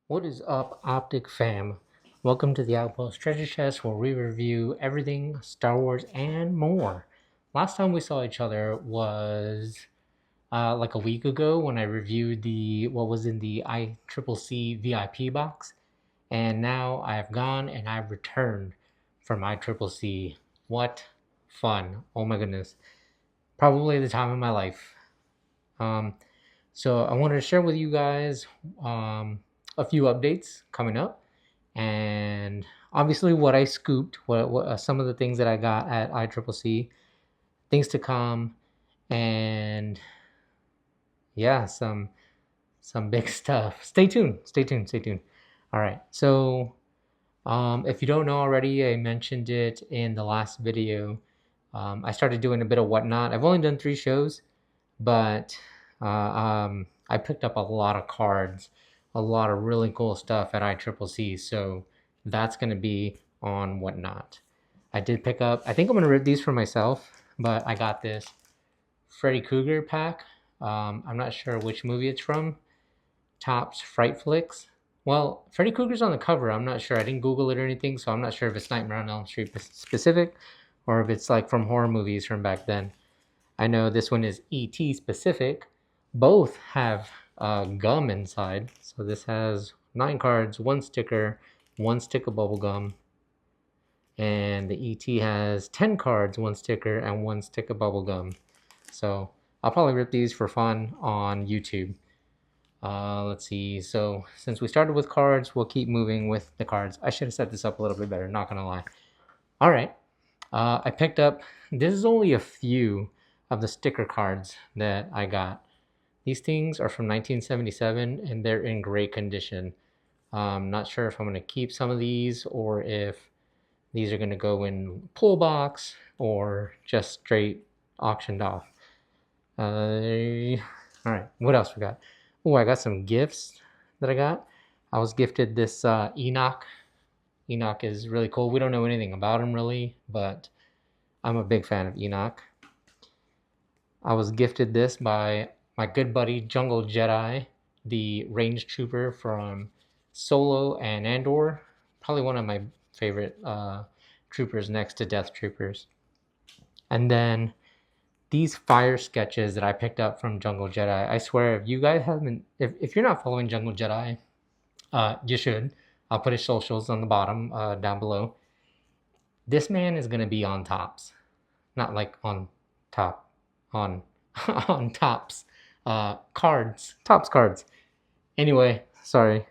What is up, Optic fam? Welcome to the Outpost Treasure Chest, where we review everything Star Wars and more. Last time we saw each other was like a week ago when I reviewed the what was in the ICCC VIP box, and now I have gone and I've returned from ICCC. What fun! Oh my goodness, probably the time of my life. Um, so I wanted to share with you guys a few updates coming up, and obviously what I scooped, what some of the things that I got at ICCC, things to come, and yeah, some big stuff. Stay tuned. Stay tuned. Stay tuned. All right. So if you don't know already, I mentioned it in the last video. I started doing a bit of whatnot. I've only done 3 shows, but I picked up a lot of cards, a lot of really cool stuff at ICCC. So that's going to be on whatnot. I did pick up, I think I'm going to rip these for myself, but I got this Freddy Krueger pack. I'm not sure which movie it's from. Topps Fright Flicks. Well, Freddy Krueger's on the cover. I'm not sure. I didn't Google it or anything, so I'm not sure if it's Nightmare on Elm Street specific or if it's like from horror movies from back then. I know this one is ET specific. Both have gum inside. So this has 9 cards, 1 sticker, 1 stick of bubble gum. And the ET has 10 cards, 1 sticker, and 1 stick of bubble gum. So I'll probably rip these for fun on YouTube. Let's see. So since we started with cards, we'll keep moving with the cards. I should have set this up a little bit better, not gonna lie. All right. I picked up, this is only a few of the sticker cards that I got. These things are from 1977 and they're in great condition. Not sure if I'm going to keep some of these or if these are going to go in pull box or just straight auctioned off. All right, what else we got? Oh, I got some gifts that I got. I was gifted this Enoch. Enoch is really cool. We don't know anything about him really, but I'm a big fan of Enoch. I was gifted this by my good buddy Jungle Jedi, the range trooper from Solo and Andor. Probably one of my favorite troopers next to Death Troopers. And then these fire sketches that I picked up from Jungle Jedi. I swear, if you guys haven't, if you're not following Jungle Jedi, you should. I'll put his socials on the bottom down below. This man is gonna be on tops, not like on top, on on tops, cards, tops cards. Anyway, sorry.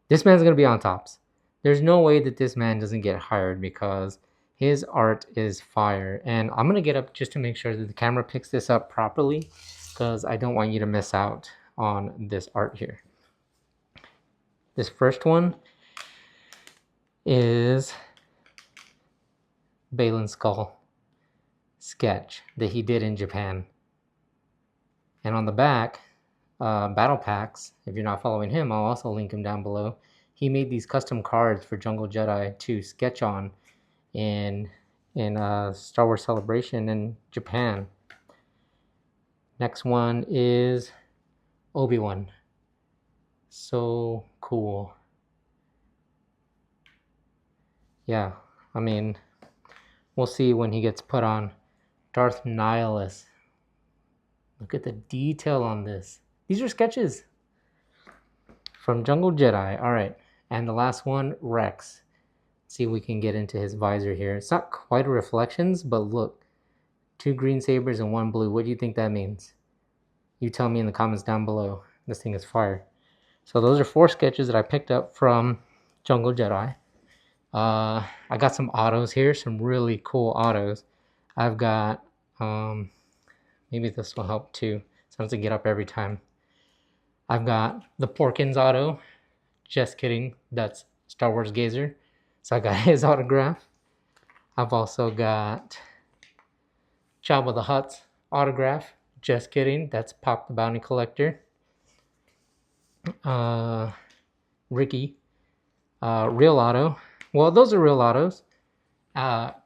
This man's gonna be on tops. There's no way that this man doesn't get hired because his art is fire. And I'm gonna get up just to make sure that the camera picks this up properly because I don't want you to miss out on this art here. This first one is Balin's skull sketch that he did in Japan. And on the back, battle packs, if you're not following him, I'll also link him down below. He made these custom cards for Jungle Jedi to sketch on in Star Wars Celebration in Japan. Next one is Obi-Wan. So cool. Yeah, I mean, we'll see when he gets put on. Darth Nihilus. Look at the detail on this. These are sketches from Jungle Jedi. All right, and the last one, Rex. Let's see if we can get into his visor here. It's not quite a reflections, but look, 2 green sabers and 1 blue. What do you think that means? You tell me in the comments down below. This thing is fire. So those are 4 sketches that I picked up from Jungle Jedi. I got some autos here, some really cool autos. I've got, maybe this will help too, so I don't have to get up every time. I've got the Porkins auto. Just kidding, that's Star Wars Gazer. So I got his autograph. I've also got Jabba the Hutt's autograph. Just kidding, that's Pop the Bounty Collector. Ricky, real auto. Well, those are real autos.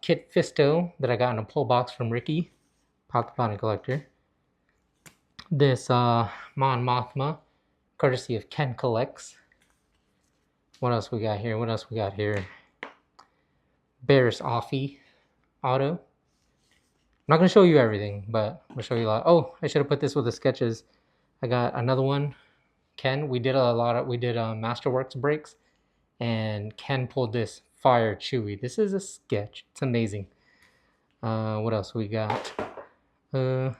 Kit Fisto that I got in a pull box from Ricky, Pop the Bounty Collector. This Mon Mothma courtesy of Ken Collects. What else we got here? What else we got here? Bears Offie Auto. I'm not going to show you everything, but I'm going to show you a lot. Oh, I should have put this with the sketches. I got another one. Ken, we did Masterworks breaks, and Ken pulled this Fire Chewy. This is a sketch. It's amazing. What else we got? I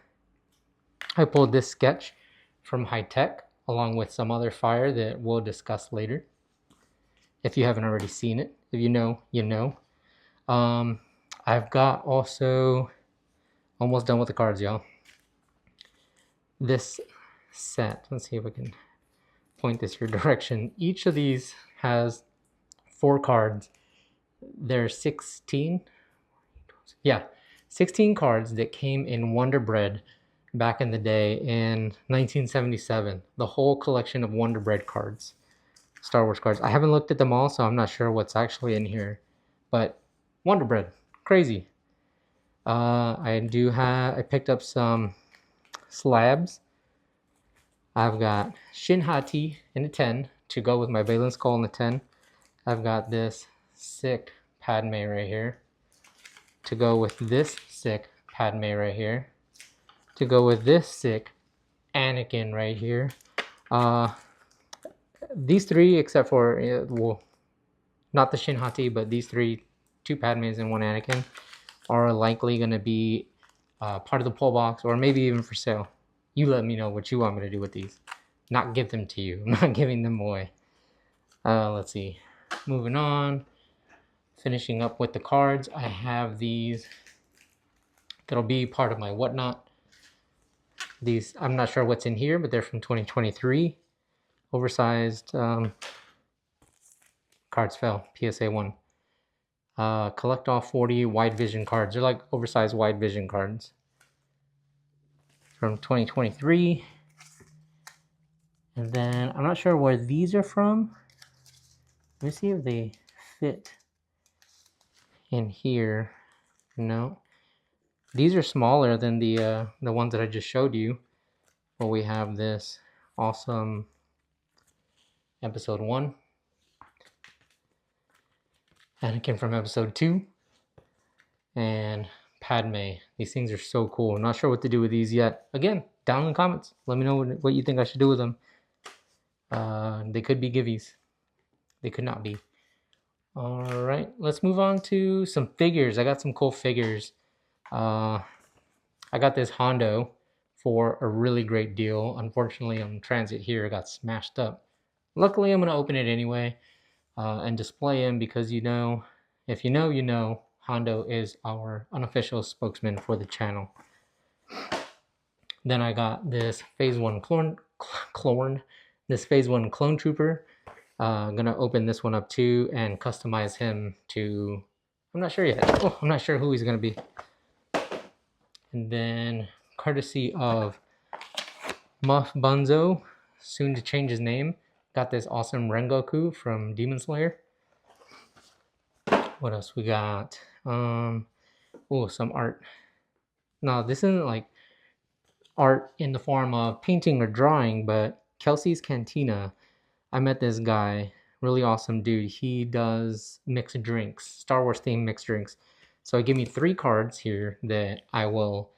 pulled this sketch from High Tech along with some other fire that we'll discuss later. If you haven't already seen it, if you know, you know. I've got also almost done with the cards, y'all. This set, let's see if I can point this your direction. Each of these has 4 cards. There's 16. Yeah, 16 cards that came in Wonder Bread back in the day in 1977. The whole collection of Wonder Bread cards, Star Wars cards. I haven't looked at them all, so I'm not sure what's actually in here. But Wonder Bread, crazy. I picked up some slabs. I've got Shin Hati in a 10 to go with my Balin Skull in the 10. I've got this sick Padme right here to go with this sick Padme right here to go with this sick Anakin right here. These 3, except for, well, not the Shin Hati, but these 3, 2 Padmes and 1 Anakin, are likely going to be part of the pull box or maybe even for sale. You let me know what you want me to do with these. Not give them to you. I'm not giving them away. Let's see. Moving on. Finishing up with the cards. I have these that'll be part of my whatnot. These, I'm not sure what's in here, but they're from 2023. Oversized cards fell. PSA 1. Collect all 40 wide vision cards. They're like oversized wide vision cards from 2023. And then I'm not sure where these are from. Let me see if they fit in here. No, these are smaller than the ones that I just showed you. Well, we have this awesome episode 1. Anakin from episode 2. And Padme. These things are so cool. I'm not sure what to do with these yet. Again, down in the comments. Let me know what you think I should do with them. They could be giveies. They could not be. Alright, let's move on to some figures. I got some cool figures. I got this Hondo for a really great deal. Unfortunately, on transit here, it got smashed up. Luckily, I'm going to open it anyway and display him because, you know, if you know, you know, Hondo is our unofficial spokesman for the channel. Then I got this Phase 1 Phase 1 Clone Trooper. I'm going to open this one up too and customize him to, I'm not sure yet. Oh, I'm not sure who he's going to be. And then, courtesy of Muff Bunzo, soon to change his name, got this awesome Rengoku from Demon Slayer. What else we got? Oh, some art. No, this isn't like art in the form of painting or drawing, but Kelsey's Cantina. I met this guy, really awesome dude. He does mixed drinks, Star Wars themed mixed drinks. So he gave me 3 cards here that I will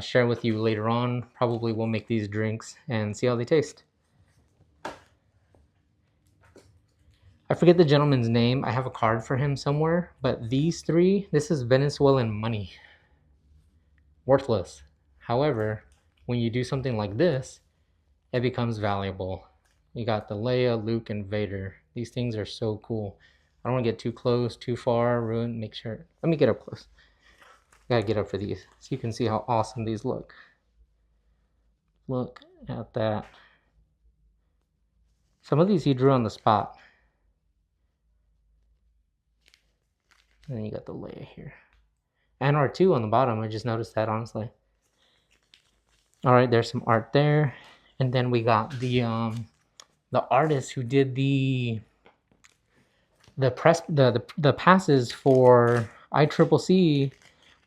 share with you later on. Probably we'll make these drinks and see how they taste. I forget the gentleman's name. I have a card for him somewhere. But these 3, this is Venezuelan money. Worthless. However, when you do something like this, it becomes valuable. You got the Leia, Luke, and Vader. These things are so cool. I don't want to get too close, too far, ruin, make sure. Let me get up close. Gotta get up for these so you can see how awesome these look. Look at that. Some of these he drew on the spot. And then you got the Leia here. And R2 on the bottom. I just noticed that, honestly. Alright, there's some art there. And then we got the artist who did the passes for ICCC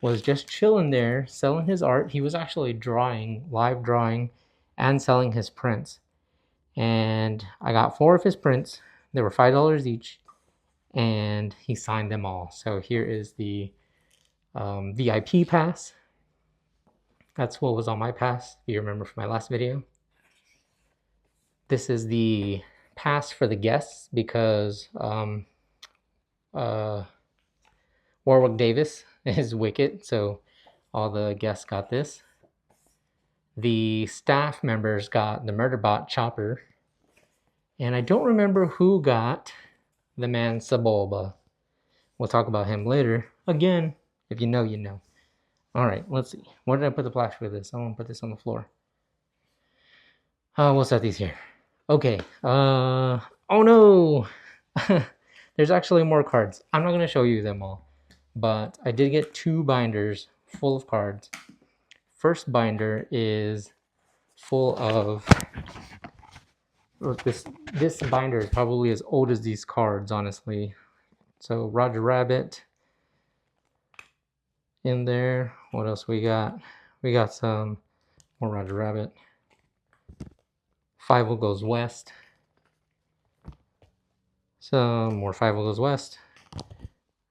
was just chilling there, selling his art. He was actually drawing, live drawing, and selling his prints. And I got 4 of his prints. They were $5 each, and he signed them all. So here is the VIP pass. That's what was on my pass, if you remember from my last video. This is the pass for the guests because Warwick Davis is Wicket, so all the guests got this. The staff members got the Murderbot Chopper, and I don't remember who got the man Saboba. We'll talk about him later. Again, if you know, you know. Alright, let's see. Where did I put the flash for this? I want to put this on the floor. We'll set these here. Okay. Oh no! There's actually more cards. I'm not going to show you them all. But I did get 2 binders full of cards. First binder is full of... This binder is probably as old as these cards, honestly. So Roger Rabbit in there. What else we got? We got some more Roger Rabbit. Five Goes West. Some more Five Goes West.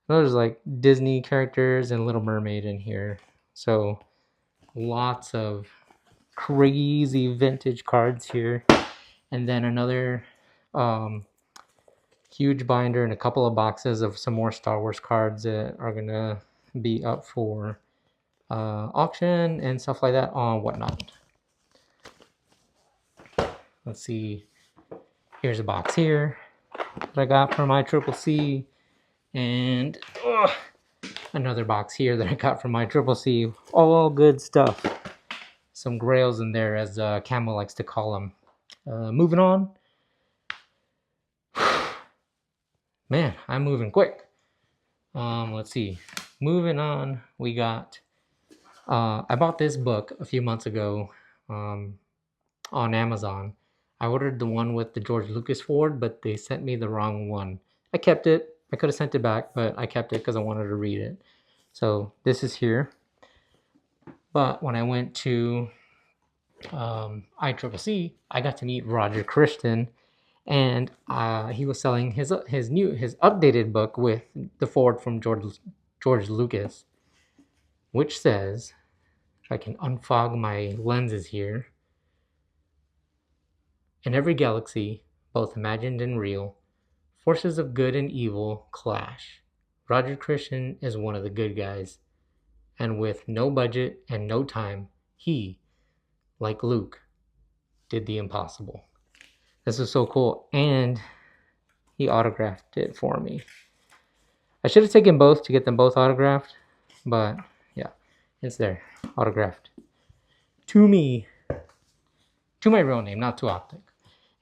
There's like Disney characters and Little Mermaid in here. So lots of crazy vintage cards here. And then another huge binder and a couple of boxes of some more Star Wars cards that are going to be up for auction and stuff like that on Whatnot. Let's see. Here's a box here that I got from ICCC. And another box here that I got from ICCC. All good stuff. Some grails in there, as Camo likes to call them. Moving on. Man, I'm moving quick. Let's see. Moving on, we got... I bought this book a few months ago on Amazon. I ordered the one with the George Lucas Ford, but they sent me the wrong one. I kept it. I could have sent it back, but I kept it because I wanted to read it. So this is here. But when I went to ICCC, I got to meet Roger Christian, and he was selling his updated book with the Ford from George Lucas, which says, if I can unfog my lenses here, in every galaxy, both imagined and real, forces of good and evil clash. Roger Christian is one of the good guys, and with no budget and no time, he, like Luke, did the impossible. This is so cool, and he autographed it for me. I should have taken both to get them both autographed, but yeah, it's there, autographed. To me, to my real name, not to Optic.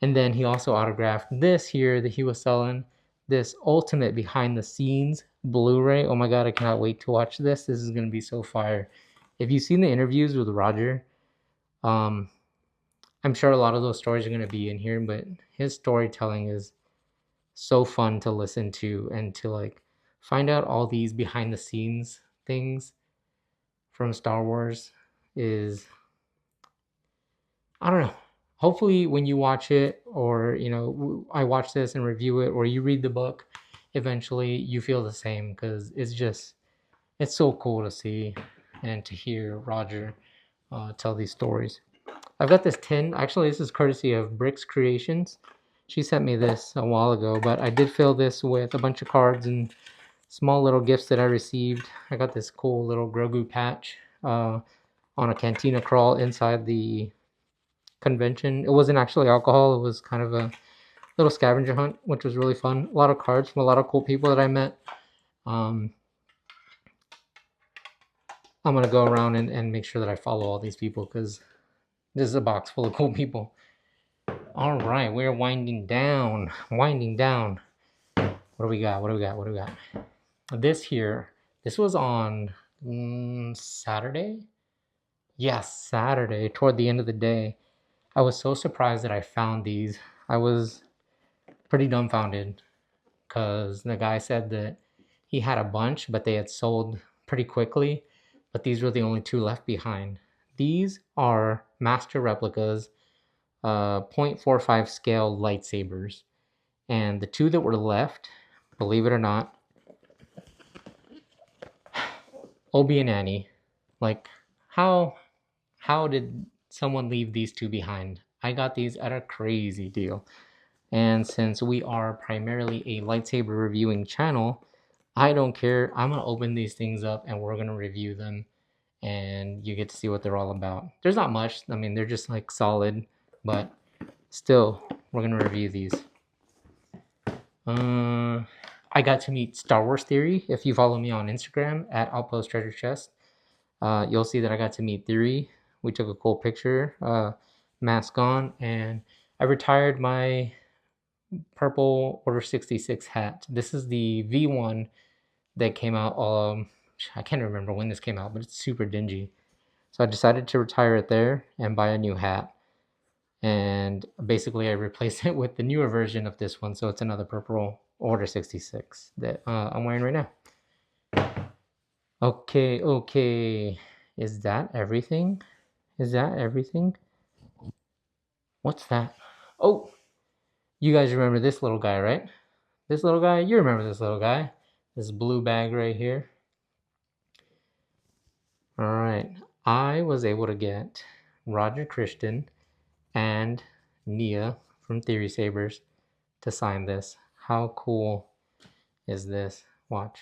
And then he also autographed this here that he was selling, this ultimate behind the scenes Blu-ray. Oh my god, I cannot wait to watch this. This is going to be so fire. If you've seen the interviews with Roger, I'm sure a lot of those stories are going to be in here, but his storytelling is so fun to listen to, and to like find out all these behind the scenes things from Star Wars is, I don't know. Hopefully when you watch it, or you know, I watch this and review it, or you read the book, eventually you feel the same, because it's so cool to see and to hear Roger tell these stories. I've got this tin. Actually, this is courtesy of Bricks Creations. She sent me this a while ago, but I did fill this with a bunch of cards and small little gifts that I received. I got this cool little Grogu patch on a Cantina crawl inside the convention. It wasn't actually alcohol. It was kind of a little scavenger hunt, which was really fun. A lot of cards from a lot of cool people that I met. I'm going to go around and make sure that I follow all these people, because this is a box full of cool people. All right, we're winding down. Winding down. What do we got? What do we got? What do we got? This here, this was on Saturday? Yes, Saturday, toward the end of the day. I was so surprised that I found these. I was pretty dumbfounded, because the guy said that he had a bunch, but they had sold pretty quickly. But these were the only 2 left behind. These are master replicas .45 scale lightsabers. And the two that were left, believe it or not, Obi and Annie. Like, how did someone leave these two behind? I got these at a crazy deal. And since we are primarily a lightsaber reviewing channel, I don't care. I'm going to open these things up and we're going to review them. And you get to see what they're all about. There's not much. I mean, they're just like solid. But still, we're going to review these. I got to meet Star Wars Theory. If you follow me on Instagram at Outpost Treasure Chest, you'll see that I got to meet Theory. We took a cool picture, mask on, and I retired my purple Order 66 hat. This is the V1 that came out. I can't remember when this came out, but it's super dingy. So I decided to retire it there and buy a new hat. And basically I replaced it with the newer version of this one. So it's another purple Order 66 that I'm wearing right now. Okay. Is that everything? What's that? Oh, you guys remember this little guy, right? This little guy? You remember this little guy. This blue bag right here. Alright. I was able to get Roger Christian and Nia from Theory Sabers to sign this. How cool is this? Watch.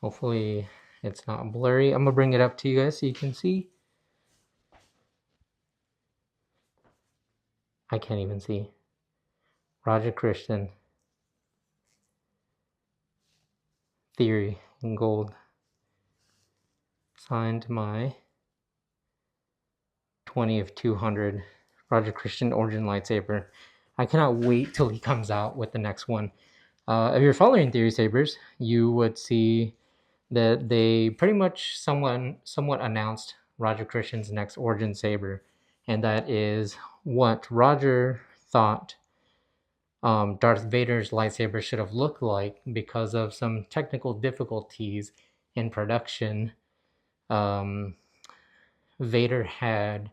Hopefully it's not blurry. I'm gonna bring it up to you guys so you can see. I can't even see. Roger Christian. Theory in gold. Signed my 20 of 200 Roger Christian Origin lightsaber. I cannot wait till he comes out with the next one. If you're following Theory Sabers, you would see that they pretty much somewhat announced Roger Christian's next Origin saber, and that is what Roger thought Darth Vader's lightsaber should have looked like because of some technical difficulties in production. Vader had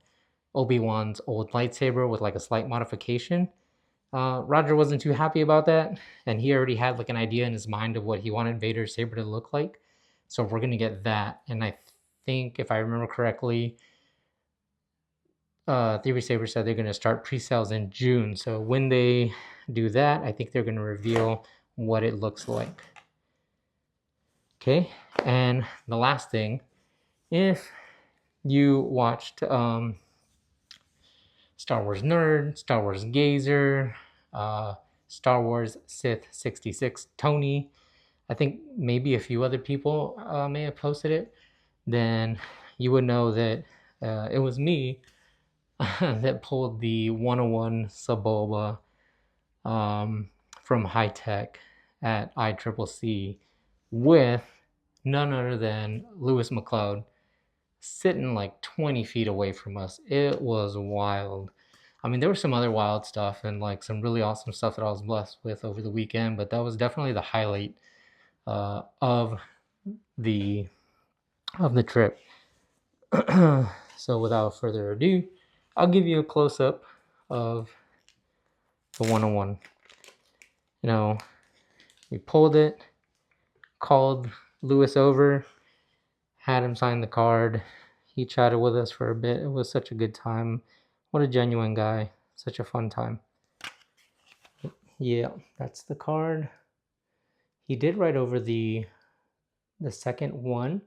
Obi-Wan's old lightsaber with like a slight modification. Roger wasn't too happy about that, and he already had like an idea in his mind of what he wanted Vader's saber to look like. So we're gonna get that, and I think if I remember correctly, Theory Saber said they're gonna start pre-sales in June. So when they do that, I think they're gonna reveal what it looks like. Okay, and the last thing, if you watched Star Wars Nerd, Star Wars Gazer, Star Wars Sith 66 Tony, I think maybe a few other people may have posted it, then you would know that it was me that pulled the 101 Sebulba from High Tech at ICCC with none other than Lewis McLeod sitting like 20 feet away from us. It was wild. I mean, there was some other wild stuff and like some really awesome stuff that I was blessed with over the weekend, but that was definitely the highlight of the trip. So without further ado, I'll give you a close-up of the 101. You know, we pulled it, called Lewis over, had him sign the card. He chatted with us for a bit. It was such a good time. What a genuine guy. Such a fun time. Yeah, that's the card. He did write over the second one,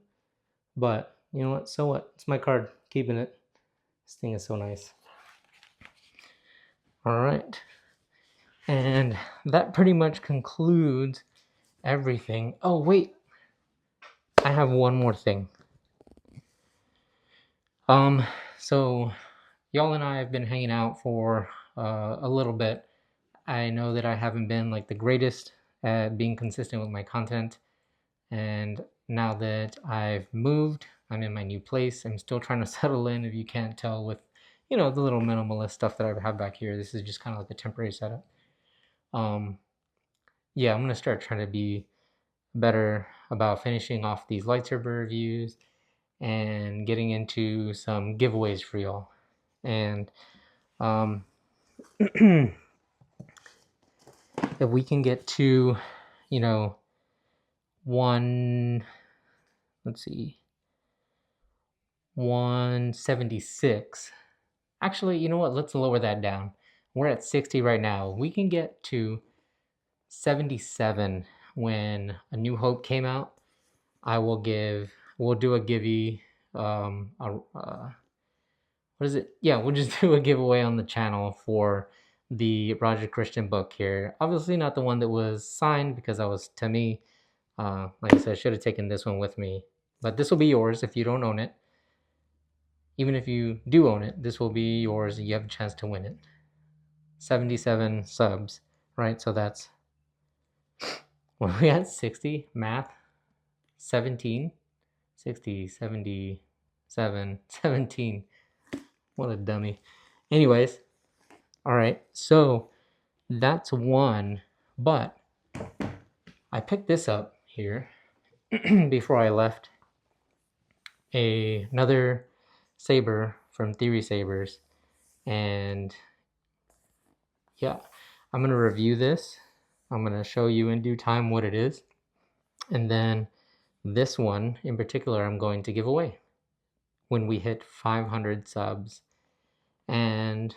but you know what? So what? It's my card. Keeping it. This thing is so nice. All right. And that pretty much concludes everything. Oh, wait. I have one more thing. So y'all and I have been hanging out for a little bit. I know that I haven't been like the greatest at being consistent with my content. And now that I've moved, I'm in my new place. I'm still trying to settle in, if you can't tell, with, you know, the little minimalist stuff that I have back here. This is just kind of like a temporary setup. Yeah, I'm going to start trying to be better about finishing off these lightsaber reviews and getting into some giveaways for y'all. And Um, if we can get to, you know, let's see, 176. Actually, you know what? Let's lower that down. We're at 60 right now. We can get to 77 when A New Hope came out. We'll do a givey, what is it? Yeah, we'll just do a giveaway on the channel for the Roger Christian book here. Obviously not the one that was signed because that was to me. Like I said, I should have taken this one with me. But this will be yours if you don't own it. Even if you do own it, this will be yours and you have a chance to win it. 77 subs, right? So that's, what are we at? 60? Math? 17? 60, 77, 17. What a dummy. Anyways, all right, so that's one, but I picked this up here before I left. Another saber from Theory Sabers, and yeah, I'm gonna review this. I'm gonna show you in due time what it is, and then this one in particular I'm going to give away when we hit 500 subs. And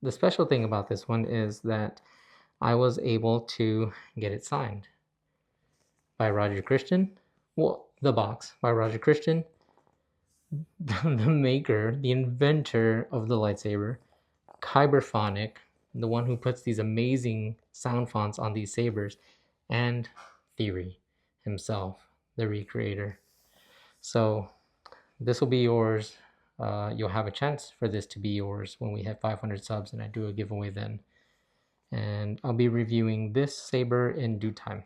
the special thing about this one is that I was able to get it signed by Roger Christian. Well, the box by Roger Christian, the maker, the inventor of the lightsaber, Kyberphonic, the one who puts these amazing sound fonts on these sabers, and Theory himself, the recreator. So this will be yours. You'll have a chance for this to be yours when we hit 500 subs and I do a giveaway then. And I'll be reviewing this saber in due time.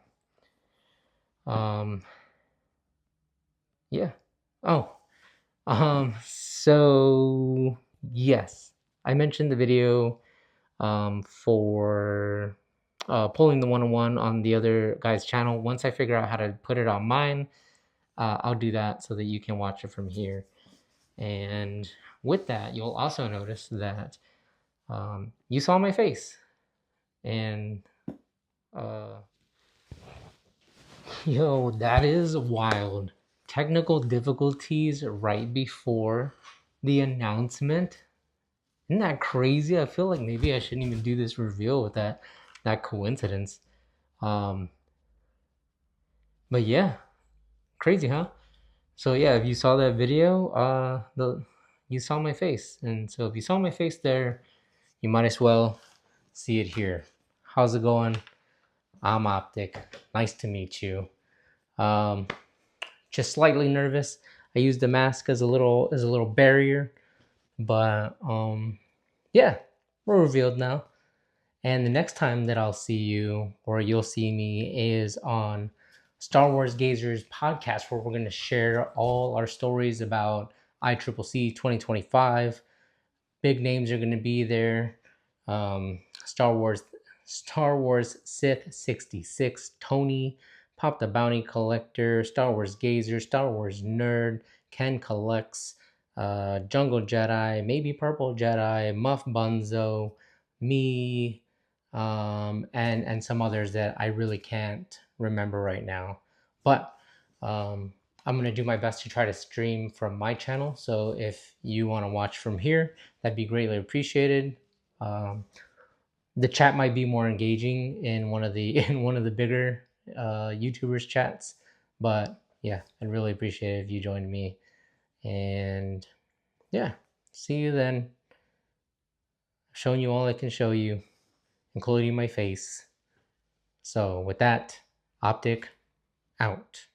Yeah. Oh. So yes, I mentioned the video for pulling the 101 on the other guy's channel. Once I figure out how to put it on mine, I'll do that so that you can watch it from here. And with that, you'll also notice that you saw my face. And yo, that is wild. Technical difficulties right before the announcement. Isn't that crazy? I feel like maybe I shouldn't even do this reveal with that coincidence. But yeah, crazy, huh? So yeah, if you saw that video, you saw my face, and so if you saw my face there, you might as well see it here. How's it going? I'm Optic. Nice to meet you. Just slightly nervous. I used the mask as a little barrier, but yeah, we're revealed now. And the next time that I'll see you or you'll see me is on Star Wars Gazers podcast, where we're going to share all our stories about ICCC 2025. Big names are going to be there. Star Wars Sith 66, Tony, Pop the Bounty Collector, Star Wars Gazer, Star Wars Nerd, Ken Collects, Jungle Jedi, maybe Purple Jedi, Muff Bunzo, me, and some others that I really can't remember right now. But I'm going to do my best to try to stream from my channel. So if you want to watch from here, that'd be greatly appreciated. The chat might be more engaging in one of the bigger YouTubers chats, but yeah, I'd really appreciate it if you joined me. And yeah, see you then. I've shown you all I can show you, including my face. So with that, Optic out.